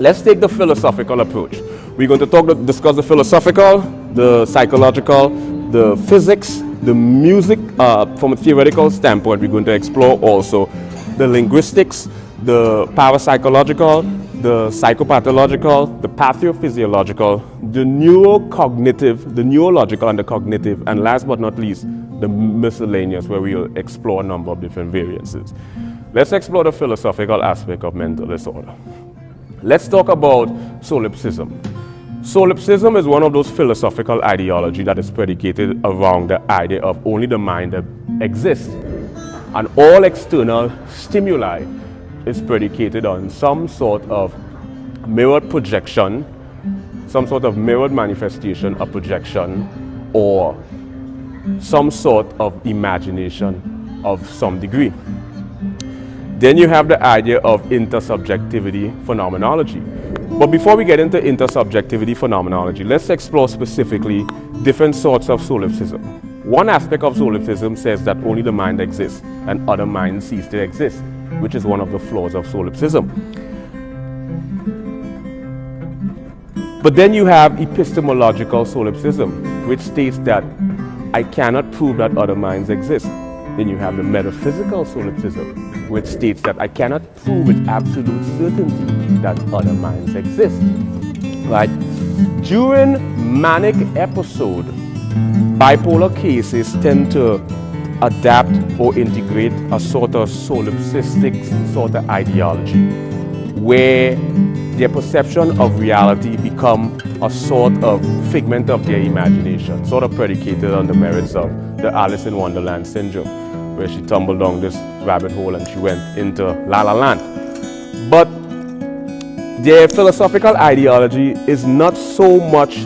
Let's take the philosophical approach. We're going to discuss the philosophical, the psychological, the physics, the music. From a theoretical standpoint, we're going to explore also the linguistics, the parapsychological, the psychopathological, the pathophysiological, the neurocognitive, the neurological and the cognitive, and last but not least, the miscellaneous, where we'll explore a number of different variances. Let's explore the philosophical aspect of mental disorder. Let's talk about solipsism. Solipsism is one of those philosophical ideology that is predicated around the idea of only the mind that exists, and all external stimuli is predicated on some sort of mirrored projection, some sort of mirrored manifestation of projection, or some sort of imagination of some degree. Then you have the idea of intersubjectivity phenomenology. But before we get into intersubjectivity phenomenology, let's explore specifically different sorts of solipsism. One aspect of solipsism says that only the mind exists and other minds cease to exist, which is one of the flaws of solipsism. But then you have epistemological solipsism, which states that I cannot prove that other minds exist. Then you have the metaphysical solipsism, which states that I cannot prove with absolute certainty that other minds exist. Right? During manic episode, bipolar cases tend to adapt or integrate a sort of solipsistic sort of ideology, where their perception of reality become a sort of figment of their imagination, sort of predicated on the merits of the Alice in Wonderland syndrome, where she tumbled down this rabbit hole and she went into La La Land. But their philosophical ideology is not so much